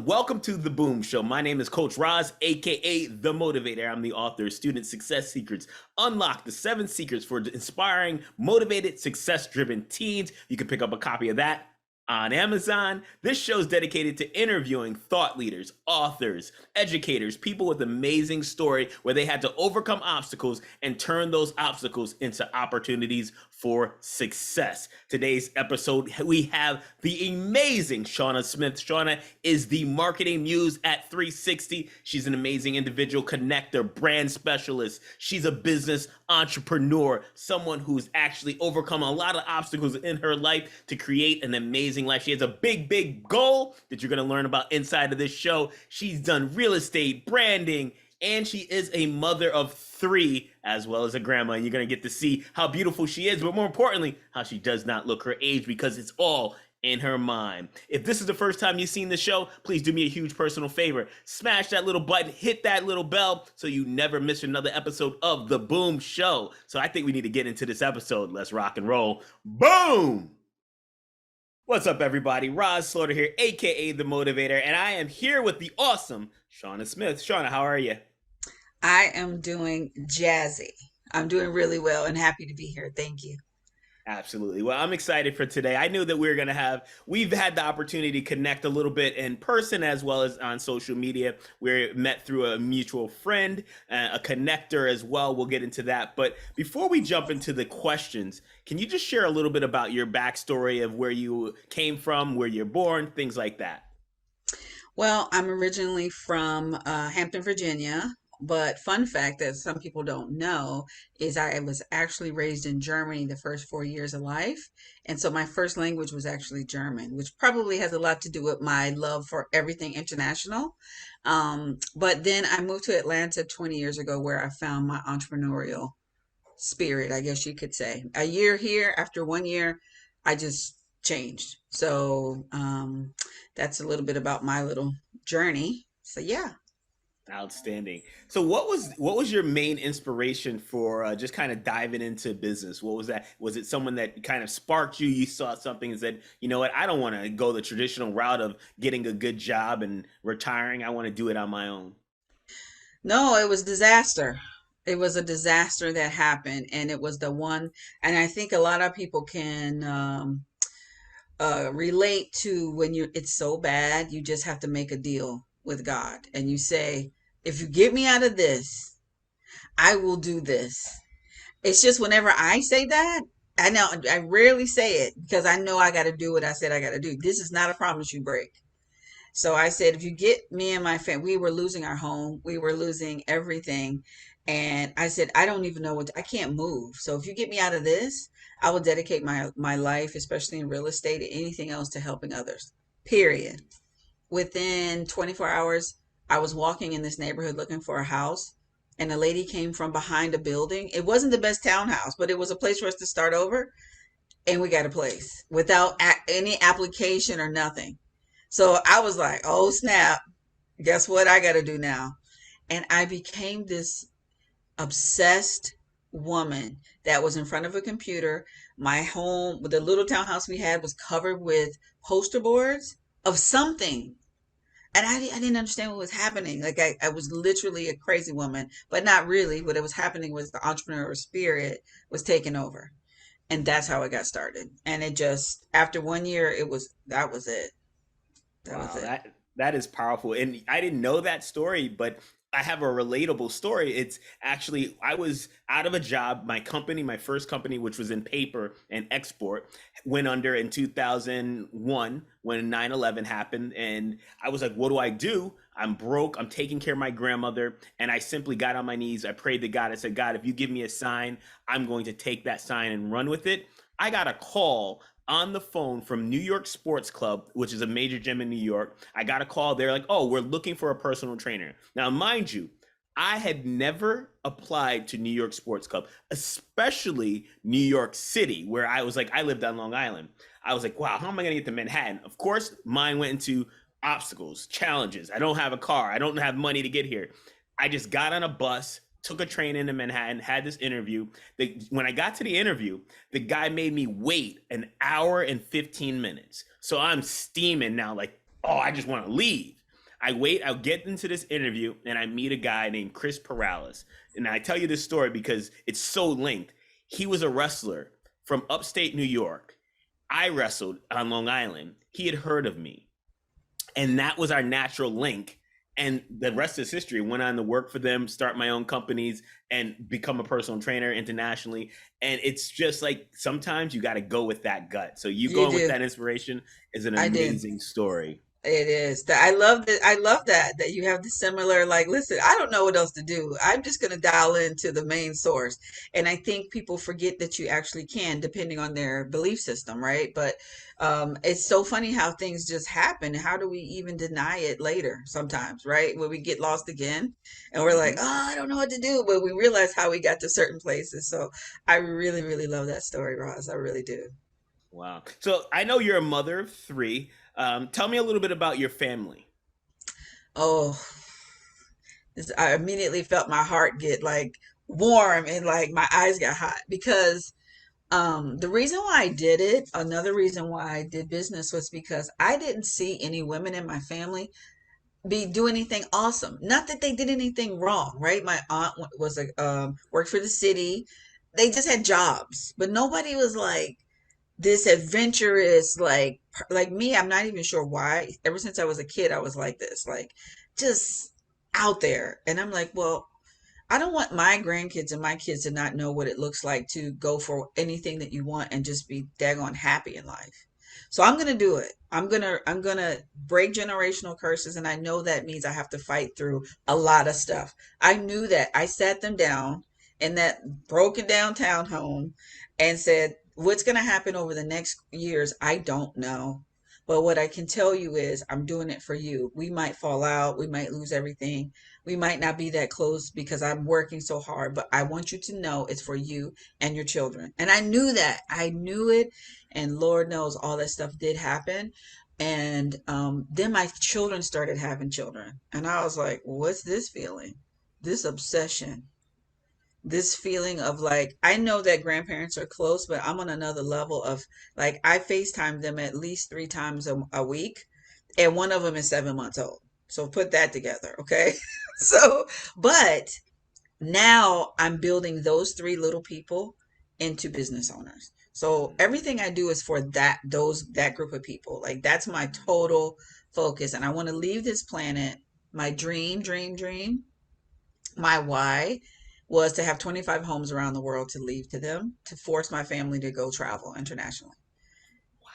Welcome to The Boom Show. My name is Coach Rahz, aka The Motivator. I'm the author of Student Success Secrets. Unlock the 7 secrets for inspiring, motivated, success-driven teens. You can pick up a copy of that on Amazon. This show is dedicated to interviewing thought leaders, authors, educators, people with amazing story where they had to overcome obstacles and turn those obstacles into opportunities for success. Today's episode, we have the amazing Shauna Smith. Shauna is the marketing muse at 360. She's an amazing individual, connector, brand specialist. She's a business entrepreneur, someone who's actually overcome a lot of obstacles in her life to create an amazing life. She has a big goal that you're going to learn about inside of this show. She's done real estate, branding, and she is a mother of 3 as well as a grandma. And you're going to get to see how beautiful she is, but more importantly, how she does not look her age, because it's all in her mind. If this is the first time you've seen the show, please do me a huge personal favor. Smash that little button, hit that little bell so you never miss another episode of The Boom Show. So I think we need to get into this episode. Let's rock and roll. Boom! What's up, everybody? Rahz Slaughter here, aka The Motivator, and I am here with the awesome Shauna Smith. Shauna, how are you? I am doing jazzy. I'm doing really well and happy to be here. Thank you. Absolutely. Well, I'm excited for today. I knew that we've had the opportunity to connect a little bit in person as well as on social media. We met through a mutual friend, a connector as well. We'll get into that. But before we jump into the questions, can you just share a little bit about your backstory of where you came from, where you're born, things like that? Well, I'm originally from Hampton, Virginia, but fun fact that some people don't know is I was actually raised in Germany the first 4 years of life. And so my first language was actually German, which probably has a lot to do with my love for everything international. But then I moved to Atlanta 20 years ago where I found my entrepreneurial spirit, I guess you could say. A year here, after 1 year, I just changed. So that's a little bit about my little journey. So yeah. Outstanding. So what was your main inspiration for just kind of diving into business? What was that? Was it someone that kind of sparked you? You saw something and said, you know what, I don't want to go the traditional route of getting a good job and retiring. I want to do it on my own. No, it was disaster. It was a disaster that happened, and it was the one, and I think a lot of people can relate to when it's so bad, you just have to make a deal with God, and you say, if you get me out of this, I will do this. It's just whenever I say that, I know I rarely say it because I know I got to do what I said I got to do. This is not a promise you break. So I said, if you get me and my family, we were losing our home, we were losing everything. And I said, I don't even know I can't move. So if you get me out of this, I will dedicate my life, especially in real estate and anything else, to helping others. Period. Within 24 hours, I was walking in this neighborhood looking for a house, and a lady came from behind a building. It wasn't the best townhouse, but it was a place for us to start over, and we got a place without any application or nothing. So I was like, oh snap, guess what I got to do now? And I became this obsessed woman that was in front of a computer. My home, the little townhouse we had, was covered with poster boards of something. And I didn't understand what was happening. Like I was literally a crazy woman, but not really. What was happening was the entrepreneurial spirit was taking over. And that's how it got started. And it just, after 1 year, that was it. That was Wow, it. that is powerful. And I didn't know that story, but I have a relatable story. It's actually I was out of a job. My company, my first company, which was in paper and export, went under in 2001 when 9/11 happened. And I was like, what do I do? I'm broke. I'm taking care of my grandmother. And I simply got on my knees. I prayed to God. I said, God, if you give me a sign, I'm going to take that sign and run with it. I got a call on the phone from New York Sports Club, which is a major gym in New York. I got a call. They're like, oh, we're looking for a personal trainer. Now, mind you, I had never applied to New York Sports Club, especially New York City, where I was like, I lived on Long Island. I was like, wow, how am I going to get to Manhattan? Of course, mine went into obstacles, challenges. I don't have a car. I don't have money to get here. I just got on a bus, took a train into Manhattan, had this interview. When I got to the interview, the guy made me wait an hour and 15 minutes. So I'm steaming now, like, oh, I just want to leave. I'll get into this interview and I meet a guy named Chris Perales. And I tell you this story because it's so linked. He was a wrestler from upstate New York. I wrestled on Long Island. He had heard of me. And that was our natural link. And the rest is history. Went on to work for them, start my own companies, and become a personal trainer internationally. And it's just like sometimes you got to go with that gut. So you You going with do. that inspiration is an I did. amazing story. It is. I love that. I love that you have the similar, like, listen, I don't know what else to do. I'm just going to dial into the main source. And I think people forget that you actually can, depending on their belief system, right? But it's so funny how things just happen. How do we even deny it later sometimes, right? When we get lost again and we're like, Hmm. oh, I don't know what to do. But we realize how we got to certain places. So I really, really love that story, Roz. I really do. Wow. So I know you're a mother of three. Tell me a little bit about your family. Oh, I immediately felt my heart get like warm and like my eyes got hot because the reason why I did it, another reason why I did business was because I didn't see any women in my family do anything awesome. Not that they did anything wrong, right? My aunt was a worked for the city. They just had jobs, but nobody was like this adventurous like me. I'm not even sure why. Ever since I was a kid, I was like this, like just out there. And I'm like, well, I don't want my grandkids and my kids to not know what it looks like to go for anything that you want and just be daggone happy in life. So I'm gonna do it. I'm gonna break generational curses, and I know that means I have to fight through a lot of stuff. I knew that. I sat them down in that broken down townhome and said, "What's gonna happen over the next years? I don't know." But what I can tell you is I'm doing it for you. We might fall out, we might lose everything, we might not be that close because I'm working so hard, but I want you to know it's for you and your children. And I knew that. I knew it. And Lord knows all that stuff did happen. And then my children started having children. And I was like, what's this feeling? This obsession. This feeling of like, I know that grandparents are close, but I'm on another level of like, I FaceTime them at least 3 times a week, and one of them is 7 months old. So put that together, okay? So, but now I'm building those three little people into business owners. So everything I do is for that group of people. Like that's my total focus. And I want to leave this planet. My dream, my why was to have 25 homes around the world to leave to them, to force my family to go travel internationally Wow.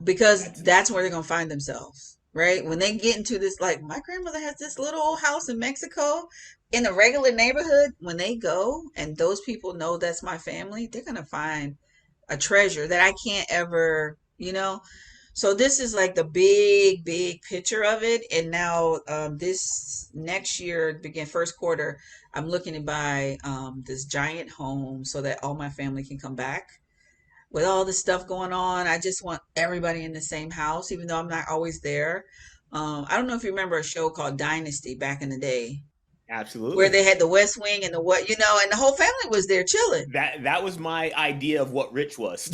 because That's that's where they're going to find themselves, right? When they get into this, like my grandmother has this little old house in Mexico in a regular neighborhood. When they go and those people know that's my family, they're going to find a treasure that I can't ever. So this is like the big picture of it. And now this next year, begin first quarter, I'm looking to buy this giant home so that all my family can come back with all this stuff going on. I just want everybody in the same house, even though I'm not always there. I don't know if you remember a show called Dynasty back in the day, where absolutely. they had the West Wing and the what, and the whole family was there chilling. That was my idea of what rich was.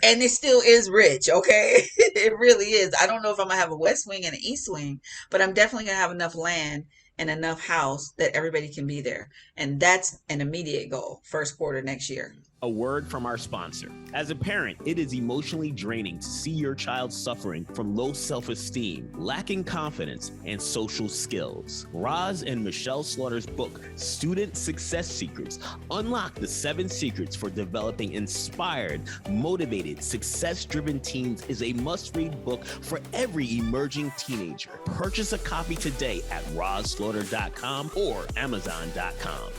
And it still is rich, okay? It really is. I don't know if I'm gonna have a West Wing and an East Wing, but I'm definitely gonna have enough land and enough house that everybody can be there. And that's an immediate goal, first quarter next year. A word from our sponsor. As a parent, it is emotionally draining to see your child suffering from low self-esteem, lacking confidence, and social skills. Rahz and Michelle Slaughter's book, Student Success Secrets, unlock the 7 secrets for developing inspired, motivated, success-driven teens is a must-read book for every emerging teenager. Purchase a copy today at rahzslaughter.com or amazon.com.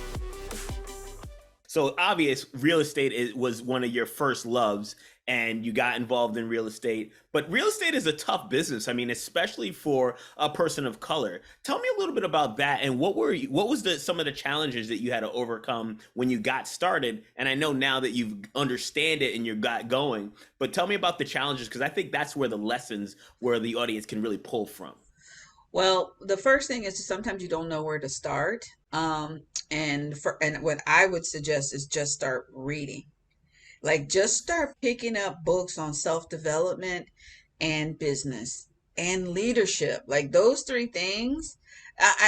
So obvious, real estate was one of your first loves, and you got involved in real estate. But real estate is a tough business. I mean, especially for a person of color. Tell me a little bit about that, and what was some of the challenges that you had to overcome when you got started? And I know now that you understand it and you got going, but tell me about the challenges because I think that's where the lessons where the audience can really pull from. Well, the first thing is sometimes you don't know where to start. And what I would suggest is just start reading. Like just start picking up books on self-development and business. and leadership. Like those three things.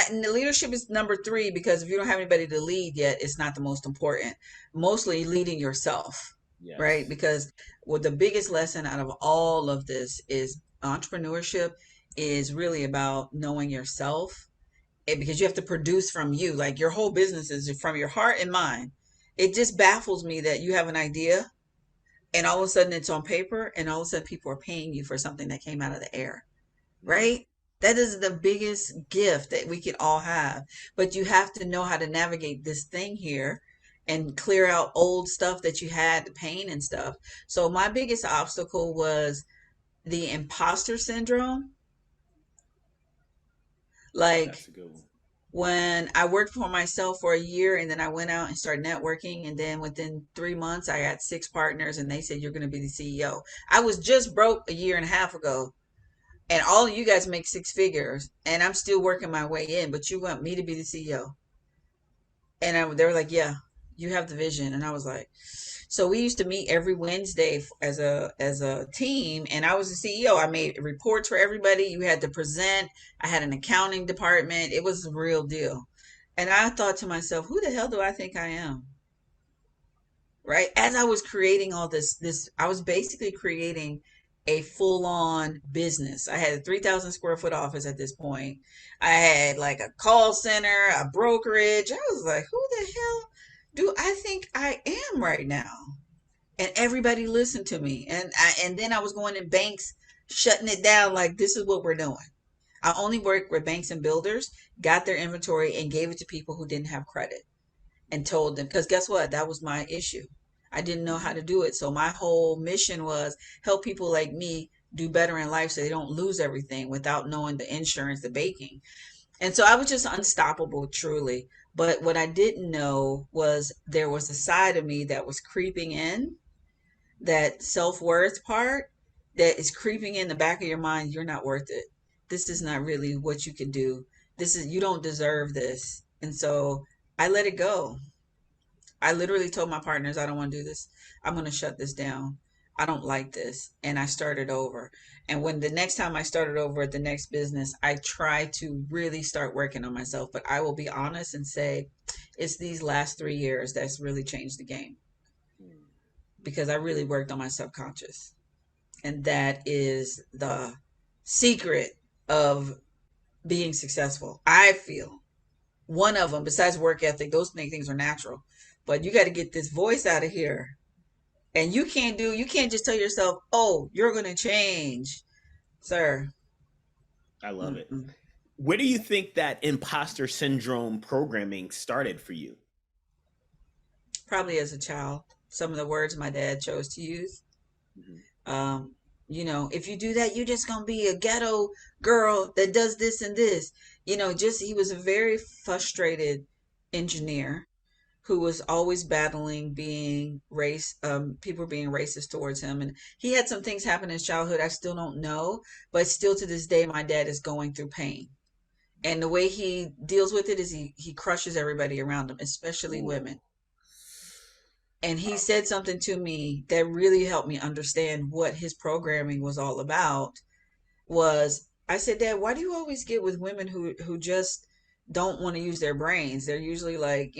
And the leadership is number three because if you don't have anybody to lead yet, it's not the most important. Mostly leading yourself, right? Yes. Because well, the biggest lesson out of all of this is entrepreneurship is really about knowing yourself. Because you have to produce from you. Like your whole business is from your heart and mind. It just baffles me that you have an idea and all of a sudden it's on paper and all of a sudden people are paying you for something that came out of the air, Mm. right? That is the biggest gift that we can all have. But you have to know how to navigate this thing here and clear out old stuff that you had, the pain and stuff. So my biggest obstacle was the imposter syndrome. That's Like a good one. when I worked for myself for a year and then I went out and started networking. And then within 3 months, I had six partners and they said, you're going to be the CEO. I was just broke a year and a half ago. And all of you guys make six figures and I'm still working my way in, but you want me to be the CEO. And they were like, yeah, you have the vision. And I was like, so we used to meet every Wednesday as a team, and I was the CEO. I made reports for everybody. You had to present. I had an accounting department. It was a real deal. And I thought to myself, who the hell do I think I am? Right? As I was creating all this I was basically creating a full-on business. I had a 3,000 square foot office at this point. I had like a call center, a brokerage. I was like, who the hell do I think I am right now? And everybody listened to me. And then I was going in banks, shutting it down like this is what we're doing. I only worked with banks and builders, got their inventory and gave it to people who didn't have credit and told them because guess what? That was my issue. I didn't know how Hmm. to do it. So my whole mission was help people like me do better in life so they don't lose everything without knowing the insurance, the baking. And so I was just unstoppable, truly. But what I didn't know was there was a side of me that was creeping in, that self-worth part that is creeping in the back of your mind. You're not worth it. This is not really what you can do. This is, you don't deserve this. And so I let it go. I literally told my partners, I don't want to do this. I'm going to shut this down. I don't like this. And I started over. And when the next time I started over at the next business, I tried to really start working on myself. But I will be honest and say it's these last 3 years that's really changed the game because I really worked on my subconscious. And that is the secret of being successful. I feel one of them, besides work ethic, those things are natural. But you got to get this voice out of here. And you can't just tell yourself, oh, you're going to change, sir. I love it. Mm-mm. Where do you think that imposter syndrome programming started for you? Probably as a child, some of the words my dad chose to use. Mhm. Um, if you do that, you're just going to be a ghetto girl that does this and this. Just he was a very frustrated engineer who was always battling being people being racist towards him. And he had some things happen in his childhood I still don't know, but still to this day, my dad is going through pain. And the way he deals with it is he crushes everybody around him, especially Ooh. women. And he said something to me that really helped me understand what his programming was all about. Was I said, Dad, why do you always get with women who just don't want to use their brains? They're usually like,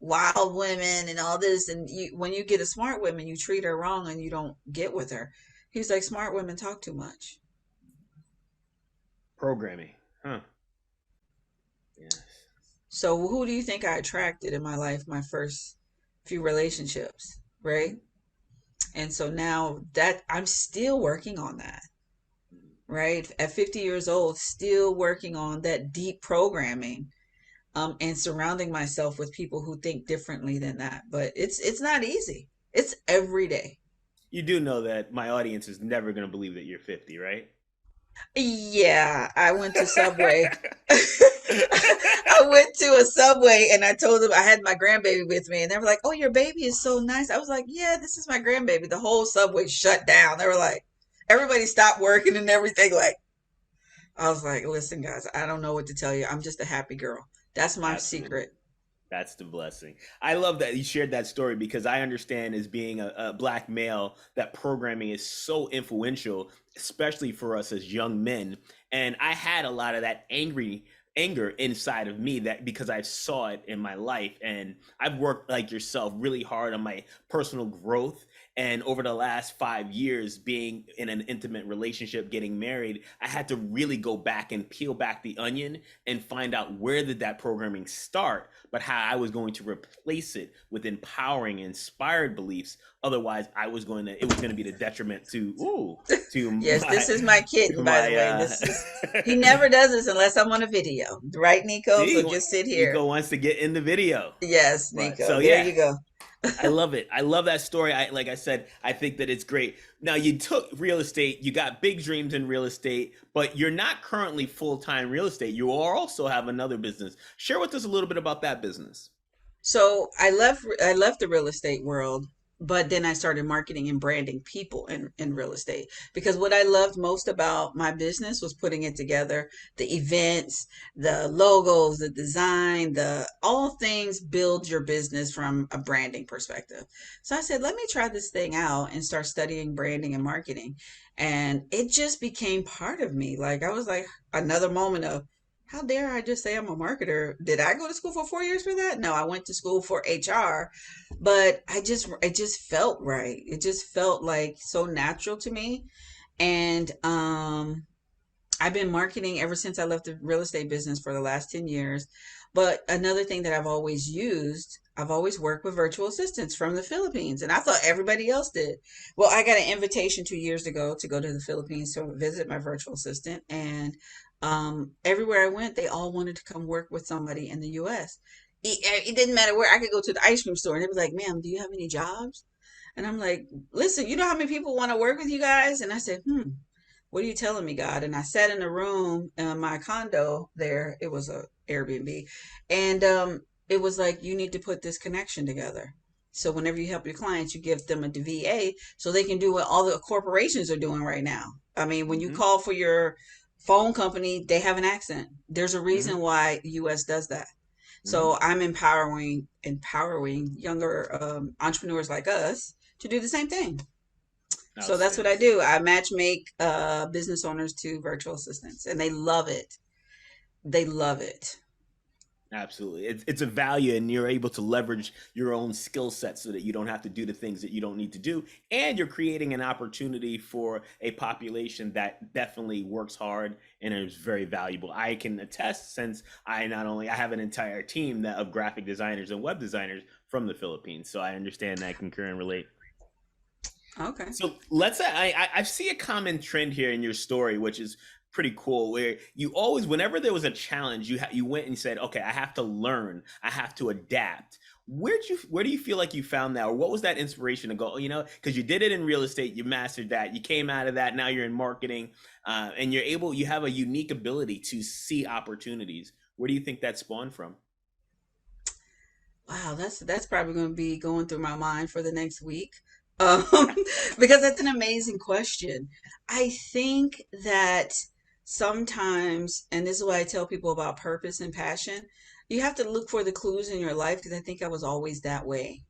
wild women and all this. And when you get a smart woman, you treat her wrong and you don't get with her. He's like, smart women talk too much. Programming. Huh. Yes. So who do you think I attracted in my life, my first few relationships, right? And so now that I'm still working on that, right? At 50 years old, still working on that deep programming, and surrounding myself with people who think differently than that. But it's not easy. It's every day. You do know that my audience is never going to believe that you're 50, right? Yeah, I went to Subway. I went to a Subway and I told them I had my grandbaby with me, and they were like, "Oh, your baby is so nice." I was like, "Yeah, this is my grandbaby." The whole Subway shut down. They were like, everybody stopped working and everything. Like, I was like, "Listen, guys, I don't know what to tell you. I'm just a happy girl. That's my Absolutely. secret." That's the blessing. I love that you shared that story because I understand as being a black male that programming is so influential, especially for us as young men. And I had a lot of that anger inside of me that because I saw it in my life and I've worked like yourself really hard on my personal growth. And over the last 5 years, being in an intimate relationship, getting married, I had to really go back and peel back the onion and find out where did that programming start, but how I was going to replace it with empowering, inspired beliefs. Otherwise, it was going to be the detriment to Yes, this is my kitten, by the my, way. He never does this unless I'm on a video, right, Nico? So see, just sit here. Nico wants to get in the video. Yes, But Nico. so, There yeah, you go. I love it. I love that story. Like I said, I think that it's great. Now you took real estate, you got big dreams in real estate, but you're not currently full-time real estate. You also have another business. Share with us a little bit about that business. So I left the real estate world, but then I started marketing and branding people in real estate because what I loved most about my business was putting it together, the events, the logos, the design, the all things build your business from a branding perspective. So I said, let me try this thing out and start studying branding and marketing. And it just became part of me. Like I was like another moment of how dare I just say I'm a marketer? Did I go to school for 4 years for that? No, I went to school for HR, but it just felt right. It just felt like so natural to me. And I've been marketing ever since I left the real estate business for the last 10 years. But another thing that I've always worked with virtual assistants from the Philippines, and I thought everybody else did. Well, I got an invitation 2 years ago to go to the Philippines to visit my virtual assistant, and everywhere I went, they all wanted to come work with somebody in the US. It didn't matter where. I could go to the ice cream store, and they'd be like, "Ma'am, do you have any jobs?" And I'm like, "Listen, you know how many people want to work with you guys?" And I said, what are you telling me, God? And I sat in a room in my condo there. It was a Airbnb. And it was like, you need to put this connection together. So whenever you help your clients, you give them a VA so they can do what all the corporations are doing right now. I mean, when you Hmm. call for your phone company, they have an accent. There's a reason Hmm. why the US does that. Hmm. So I'm empowering younger entrepreneurs like us to do the same thing. So that's what I Outstanding. do. I match make business owners to virtual assistants, and they love it. They love it. Absolutely. It's a value, and you're able to leverage your own skill set so that you don't have to do the things that you don't need to do. And you're creating an opportunity for a population that definitely works hard and is very valuable. I can attest since I have an entire team of graphic designers and web designers from the Philippines. So I understand that, concur and relate. Okay. So let's say I see a common trend here in your story, which is pretty cool. Where you always, whenever there was a challenge, you went and said, "Okay, I have to learn, I have to adapt." Where do you feel like you found that, or what was that inspiration to go? Because you did it in real estate, you mastered that, you came out of that, now you're in marketing, and you have a unique ability to see opportunities. Where do you think that spawned from? Wow, that's probably going to be going through my mind for the next week. Um, because that's an amazing question. I think that sometimes, and this is what I tell people about purpose and passion, you have to look for the clues in your life because I think I was always that way.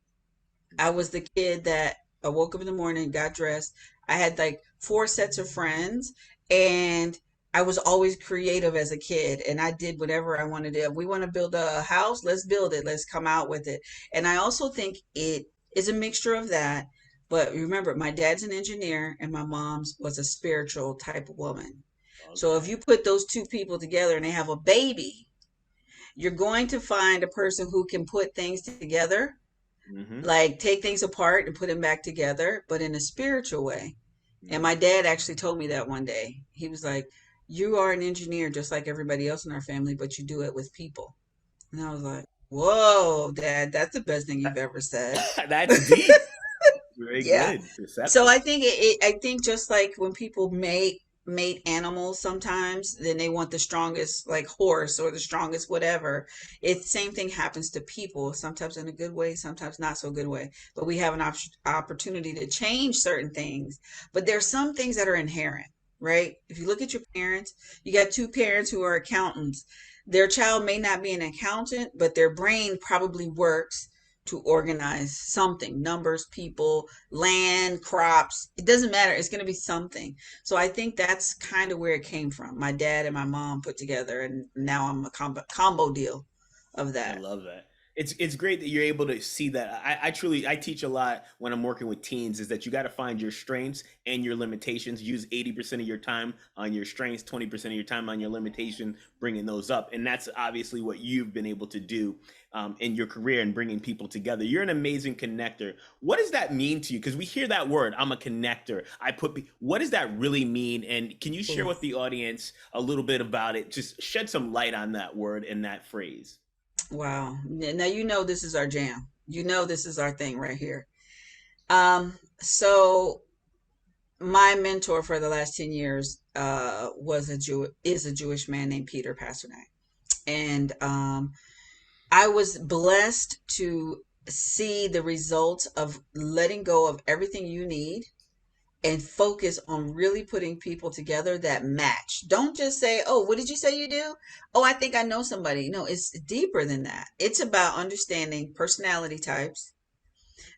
I was the kid that I woke up in the morning, got dressed. I had like four sets of friends, and I was always creative as a kid, and I did whatever I wanted to. If we want to build a house, let's build it. Let's come out with it. And I also think it is a mixture of that. But remember, my dad's an engineer, and my mom's was a spiritual type of woman. So if Okay. you put those two people together and they have a baby, you're going to find a person who can put things together, Mm-hmm. like take things apart and put them back together, but in a spiritual way. And Mm-hmm. my dad actually told me that one day. He was like, "You are an engineer just like everybody else in our family, but you do it with people." And I was like, "Whoa, Dad, that's the best thing you've ever said." That's deep. Very Yeah. good. So Perceptive. I think just like when people mate animals sometimes, then they want the strongest like horse or the strongest whatever. It's same thing happens to people, sometimes in a good way, sometimes not so good way. But we have an opportunity to change certain things. But there's some things that are inherent, right? If you look at your parents, you got two parents who are accountants. Their child may not be an accountant, but their brain probably works to organize something, numbers, people, land, crops. It doesn't matter. It's going to be something. So I think that's kind of where it came from. My dad and my mom put together, and now I'm a combo deal of I that. love that. It's great that you're able to see that. I truly I teach a lot when I'm working with teens is that you got to find your strengths and your limitations. Use 80% of your time on your strengths, 20% of your time on your limitation, bringing those up. And that's obviously what you've been able to do in your career and bringing people together. You're an amazing connector. What does that mean to you? Because we hear that word, I'm a connector. What does that really mean? And can you share Ooh, with the audience a little bit about it? Just shed some light on that word and that phrase. wow. Now you know this is our jam. You know this is our thing right here. So my mentor for the last 10 years was a Jew is a Jewish man named Peter Pasternak. And I was blessed to see the results of letting go of everything you need and focus on really putting people together that match. Don't just say, "Oh, what did you say you do?" "Oh, I think I know somebody." No, it's deeper than that. It's about understanding personality types,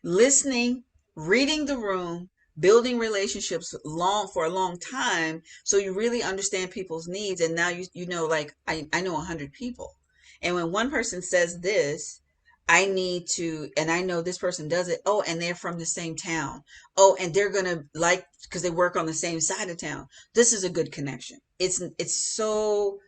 listening, reading the room, building relationships long for a long time so you really understand people's needs. And now you know, like I know 100 people. And when one person says this, I need to, and I know this person does it. Oh, and they're from the same town. Oh, and they're gonna like because they work on the same side of town. This is a good connection. It's so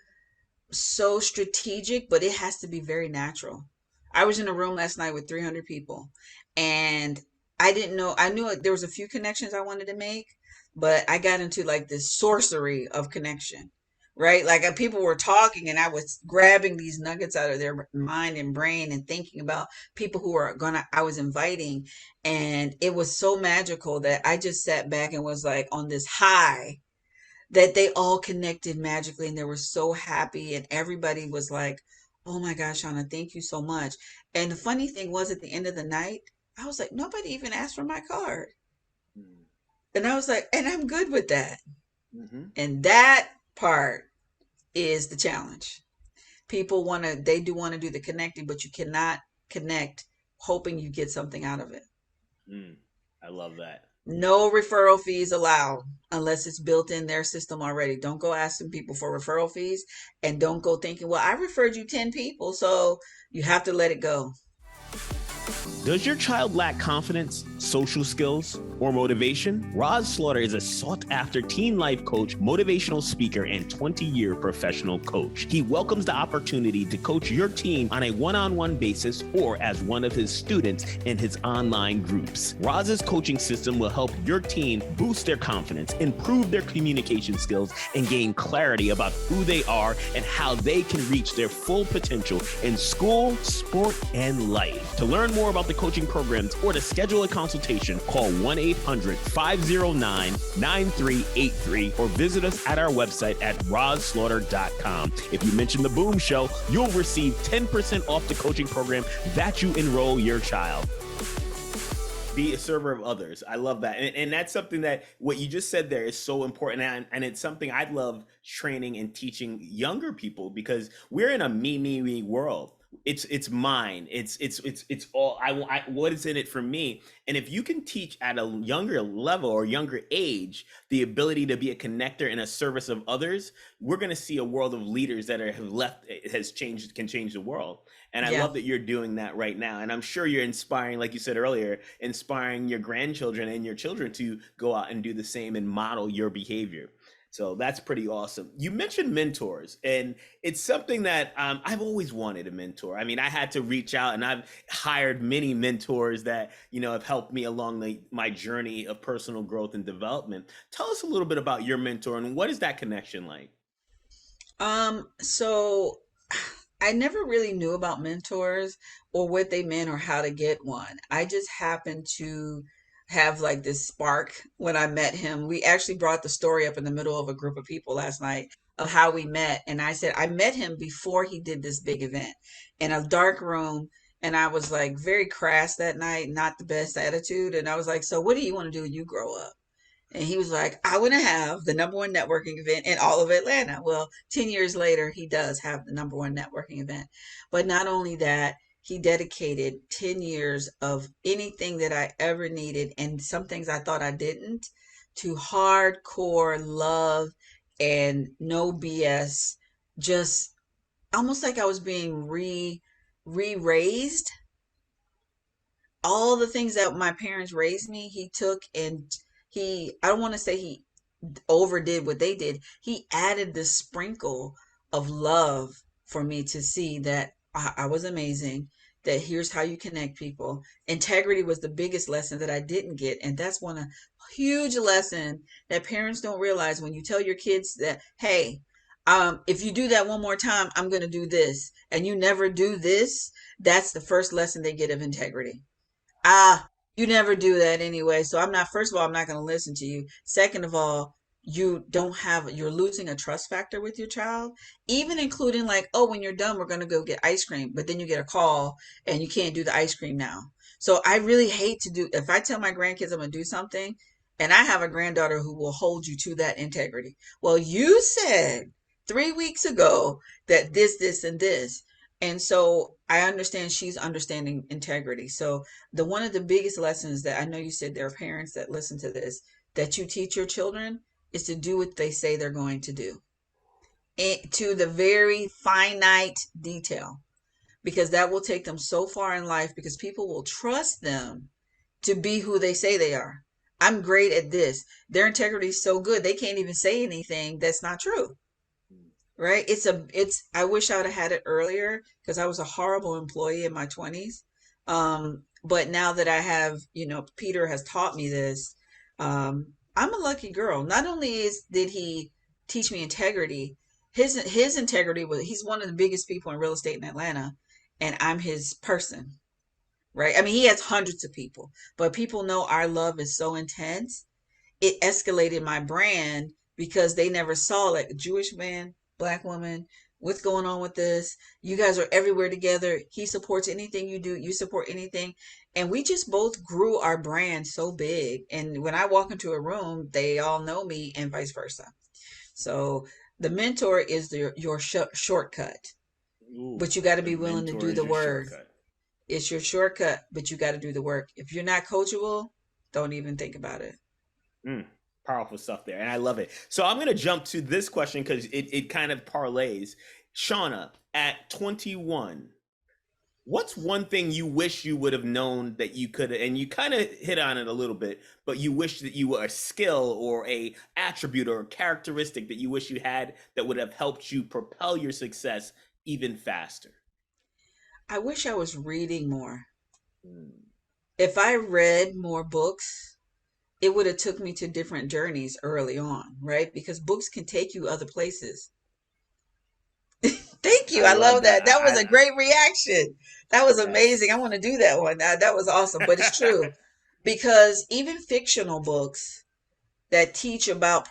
strategic, but it has to be very natural. I was in a room last night with 300 people, and I didn't know, I knew there was a few connections I wanted to make, but I got into like this sorcery of connection, right? Like people were talking, and I was grabbing these nuggets out of their mind and brain and thinking about people who are gonna, I was inviting. And it was so magical that I just sat back and was like on this high that they all connected magically and they were so happy and everybody was like, "Oh my gosh, Shauna, thank you so much." And the funny thing was at the end of the night, I was like, nobody even asked for my card. And I was like, and I'm good with that. Mm-hmm. And that part is the challenge. People want to, they do want to do the connecting, but you cannot connect hoping you get something out of it. Mm, I love that. No referral fees allowed unless it's built in their system already. Don't go asking people for referral fees, and don't go thinking, well, I referred you 10 people, so you have to let it go. Does your child lack confidence, social skills, or motivation? Rahz Slaughter is a sought-after teen life coach, motivational speaker, and 20-year professional coach. He welcomes the opportunity to coach your teen on a one-on-one basis or as one of his students in his online groups. Rahz's coaching system will help your teen boost their confidence, improve their communication skills, and gain clarity about who they are and how they can reach their full potential in school, sport, and life. To learn more about the coaching programs or to schedule a consultation, call 1-800-509-9383 or visit us at our website at rahzslaughter.com. If you mention the Boom Show, you'll receive 10% off the coaching program that you enroll your child. Be a server of others. I love that. And that's something that what you just said there is so important. And it's something I'd love training and teaching younger people because we're in a me world. It's mine. It's all what is in it for me. And if you can teach at a younger level or younger age the ability to be a connector and a service of others, we're going to see a world of leaders that have left has changed can change the world. And I Yeah. love that you're doing that right now. And I'm sure you're inspiring, like you said earlier, inspiring your grandchildren and your children to go out and do the same and model your behavior. So that's pretty awesome. You mentioned mentors, and it's something that I've always wanted a mentor. I mean, I had to reach out, and I've hired many mentors that have helped me along my journey of personal growth and development. Tell us a little bit about your mentor and what is that connection like? So I never really knew about mentors or what they meant or how to get one. I just happened to have like this spark when I met him. We actually brought the story up in the middle of a group of people last night of how we met. And I said, I met him before he did this big event in a dark room. And I was like very crass that night, not the best attitude. And I was like, so what do you want to do when you grow up? And he was like, I want to have the number one networking event in all of Atlanta. Well, 10 years later, he does have the number one networking event. But not only that, he dedicated 10 years of anything that I ever needed and some things I thought I didn't to hardcore love and no BS, just almost like I was being re-raised. All the things that my parents raised me, he took and I don't want to say he overdid what they did. He added this sprinkle of love for me to see that I was amazing, that here's how you connect people. Integrity was the biggest lesson that I didn't get. And that's one a huge lesson that parents don't realize when you tell your kids that, hey, if you do that one more time, I'm going to do this. And you never do this. That's the first lesson they get of integrity. Ah, you never do that anyway. So I'm not, first of all, I'm not going to listen to you. Second of all, you're losing a trust factor with your child, even including like, oh, when you're done, we're going to go get ice cream. But then you get a call and you can't do the ice cream now. So I really hate to do, if I tell my grandkids I'm going to do something, and I have a granddaughter who will hold you to that integrity. Well, you said 3 weeks ago that this, and this. And so I understand she's understanding integrity. So one of the biggest lessons that I know you said there are parents that listen to this, that you teach your children is to do what they say they're going to do, to the very finite detail, because that will take them so far in life because people will trust them to be who they say they are. I'm great at this. Their integrity is so good they can't even say anything that's not true. Right? I wish I would have had it earlier because I was a horrible employee in my 20s. But now that I have, Peter has taught me this, I'm a lucky girl. Not only did he teach me integrity, his integrity was, he's one of the biggest people in real estate in Atlanta, and I'm his person, right? I mean, he has hundreds of people, but people know our love is so intense. It escalated my brand because they never saw like a Jewish man, black woman, what's going on with this? You guys are everywhere together. He supports anything you do. You support anything. And we just both grew our brand so big. And when I walk into a room, they all know me and vice versa. So the mentor is your shortcut, Ooh, but you got to the be willing to mentor do is the your work. shortcut. It's your shortcut, but you got to do the work. If you're not coachable, don't even think about it. Mm, powerful stuff there. And I love it. So I'm going to jump to this question because it kind of parlays. Shauna, at 21, what's one thing you wish you would have known that you could, and you kind of hit on it a little bit, but you wish that you were a skill or a attribute or a characteristic that you wish you had that would have helped you propel your success even faster? I wish I was reading more. Mm. If I read more books, it would have took me to different journeys early on, right? Because books can take you other places. Thank you. I I love love that. that. That was a great reaction. That was amazing. I Yes. want to do that one. That was awesome. But it's true because even fictional books that teach about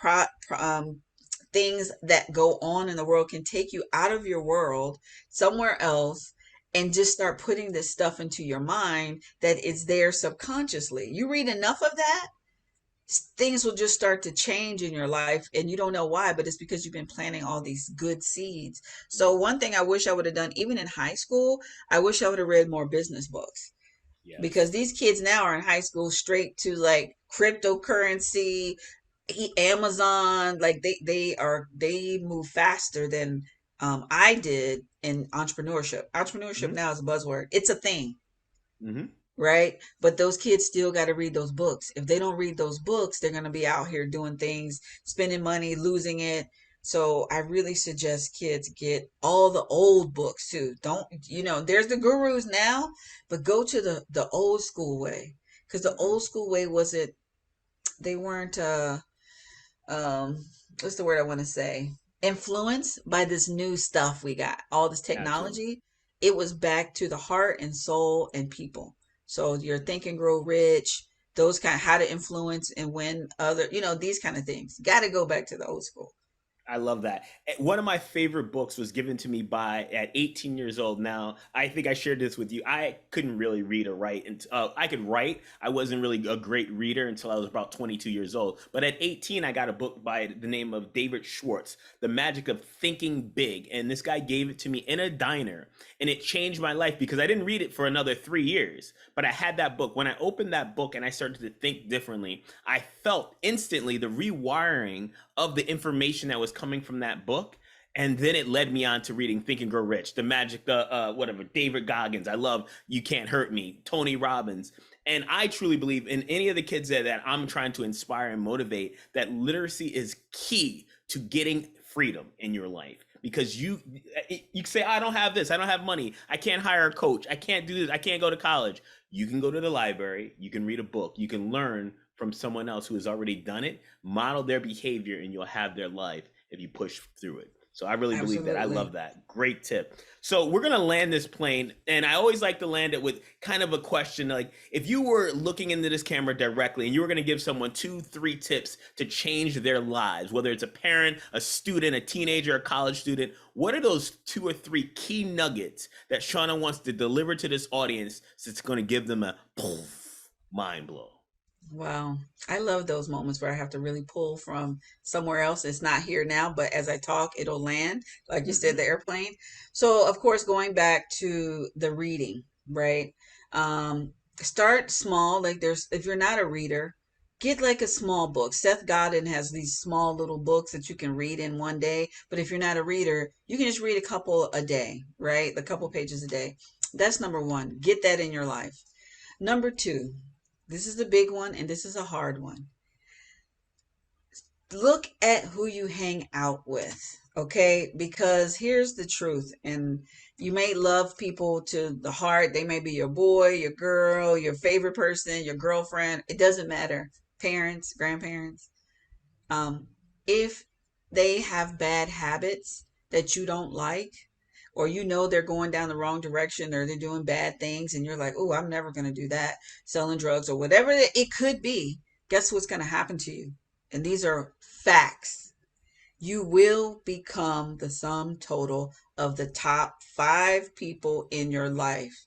things that go on in the world can take you out of your world somewhere else and just start putting this stuff into your mind that it's there subconsciously. You read enough of that, things will just start to change in your life and you don't know why, but it's because you've been planting all these good seeds. So one thing I wish I would have done even in high school, I wish I would have read more business books, because Yes. these kids now are in high school straight to like cryptocurrency, Amazon, like they move faster than I did in entrepreneurship. Entrepreneurship Hmm. now is a buzzword. It's a thing, Hmm. right? But those kids still got to read those books. If they don't read those books, they're going to be out here doing things, spending money, losing it. So I really suggest kids get all the old books too. Don't, there's the gurus now, but go to the old school way, because the Hmm. old school way wasn't, they weren't um what's the word I want to say, influenced by this new stuff we got, all this Absolutely. technology. It was back to the heart and soul and people. So your Think and Grow Rich, those kind, how to influence and win other, these kind of things got to go back to the old school. I love that. One of my favorite books was given to me by at 18 years old. Now, I think I shared this with you. I couldn't really read or write. And I could write. I wasn't really a great reader until I was about 22 years old. But at 18, I got a book by the name of David Schwartz, The Magic of Thinking Big. And this guy gave it to me in a diner. And it changed my life because I didn't read it for another 3 years. But I had that book. When I opened that book and I started to think differently, I felt instantly the rewiring of the information that was coming from that book. And then it led me on to reading Think and Grow Rich, the magic, whatever, David Goggins. I love You Can't Hurt Me, Tony Robbins. And I truly believe in any of the kids that I'm trying to inspire and motivate that literacy is key to getting freedom in your life. Because you say, I don't have this, I don't have money, I can't hire a coach, I can't do this, I can't go to college. You can go to the library, you can read a book, you can learn from someone else who has already done it, model their behavior, and you'll have their life if you push through it. So I really believe that. I Absolutely. love that. Great tip. So we're gonna land this plane, and I always like to land it with kind of a question, like if you were looking into this camera directly and you were gonna give someone 2, 3 tips to change their lives, whether it's a parent, a student, a teenager, a college student, what are those 2 or 3 key nuggets that Shauna wants to deliver to this audience that's gonna give them a poof, mind blow? Wow. I love those moments where I have to really pull from somewhere else. It's not here now, but as I talk, it'll land, like you said, Mm-hmm. the airplane. So, of course, going back to the reading, right? Um, Start small. Like if you're not a reader, get like a small book. Seth Godin has these small little books that you can read in one day. But if you're not a reader, you can just read a couple a day, right? A couple pages a day. That's number one. Get that in your life. Number two, this is the big one, and this is a hard one. Look at who you hang out with, okay? Because here's the truth, and you may love people to the heart. They may be your boy, your girl, your favorite person, your girlfriend. It doesn't matter. Parents, grandparents. Um, if they have bad habits that you don't like, or you know they're going down the wrong direction or they're doing bad things and you're like, oh, I'm never going to do that, selling drugs or whatever it could be, guess what's going to happen to you? And these are facts. You will become the sum total of the top 5 people in your life.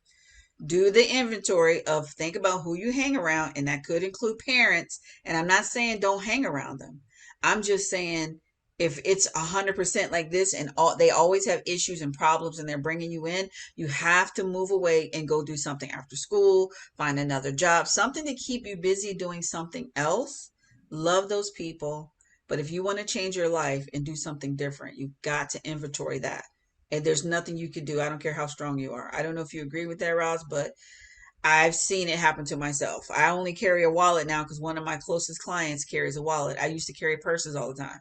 Do the inventory of, think about who you hang around, and that could include parents. And I'm not saying don't hang around them. I'm just saying if it's 100% like this and they always have issues and problems and they're bringing you in, you have to move away and go do something after school, find another job, something to keep you busy doing something else. Love those people. But if you want to change your life and do something different, you've got to inventory that. And there's nothing you can do. I don't care how strong you are. I don't know if you agree with that, Roz, but I've seen it happen to myself. I only carry a wallet now because one of my closest clients carries a wallet. I used to carry purses all the time.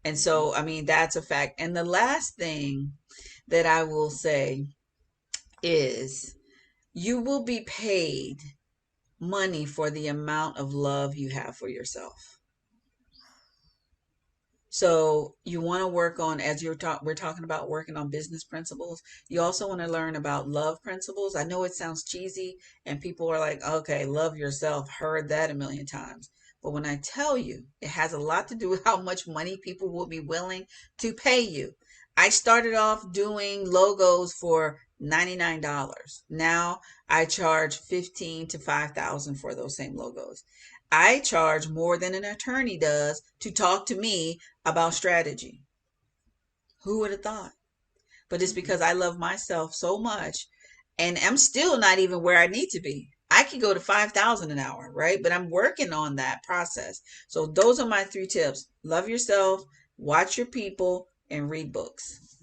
And Mm-hmm. so, I mean, that's a fact. And the last thing that I will say is you will be paid money for the amount of love you have for yourself. So you want to work on, as we're talking about working on business principles. You also want to learn about love principles. I know it sounds cheesy and people are like, okay, love yourself. Heard that a million times. But when I tell you, it has a lot to do with how much money people will be willing to pay you. I started off doing logos for $99. Now I charge 15 to 5,000 for those same logos. I charge more than an attorney does to talk to me about strategy. Who would have thought? But it's Mm-hmm. because I love myself so much and I'm still not even where I need to be. I could go to 5,000 an hour, right? But I'm working on that process. So those are my 3 tips. Love yourself, watch your people, and read books.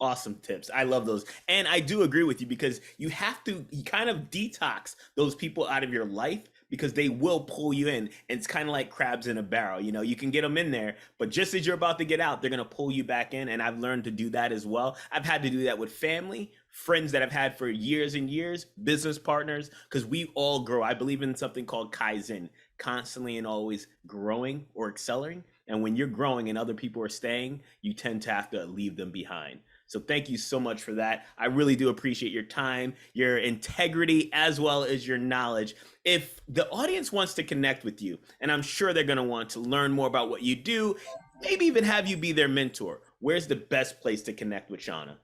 Awesome tips. I love those. And I do agree with you because you have to kind of detox those people out of your life because they will pull you in. And it's kind of like crabs in a barrel. You know, you can get them in there, but just as you're about to get out, they're going to pull you back in. And I've learned to do that as well. I've had to do that with family, friends that I've had for years and years, business partners, because we all grow. I believe in something called Kaizen, constantly and always growing or accelerating. And when you're growing and other people are staying, you tend to have to leave them behind. So thank you so much for that. I really do appreciate your time, your integrity, as well as your knowledge. If the audience wants to connect with you, and I'm sure they're going to want to learn more about what you do, maybe even have you be their mentor, where's the best place to connect with Shauna?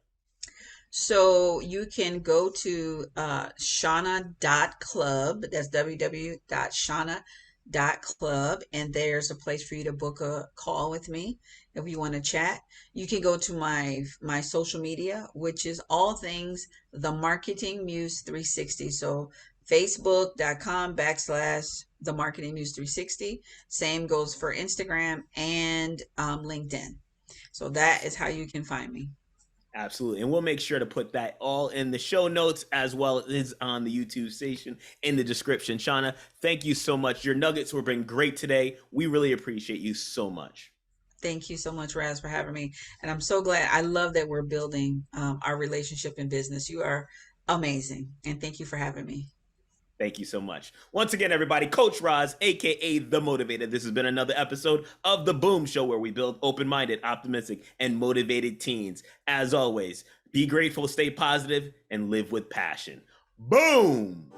So you can go to shauna.club. That's www.shauna.club. And there's a place for you to book a call with me if you want to chat. You can go to my social media, which is all things the Marketing Muse 360. So facebook.com/ the Marketing Muse 360. Same goes for Instagram and LinkedIn. So that is how you can find me. Absolutely. And we'll make sure to put that all in the show notes as well as on the YouTube station in the description. Shauna, thank you so much. Your nuggets were been great today. We really appreciate you so much. Thank you so much, Rahz, for having me. And I'm so glad. I love that we're building our relationship in business. You are amazing. And thank you for having me. Thank you so much. Once again, everybody, Coach Rahz, aka The Motivator. This has been another episode of The Boom Show, where we build open-minded, optimistic, and motivated teens. As always, be grateful, stay positive, and live with passion. Boom!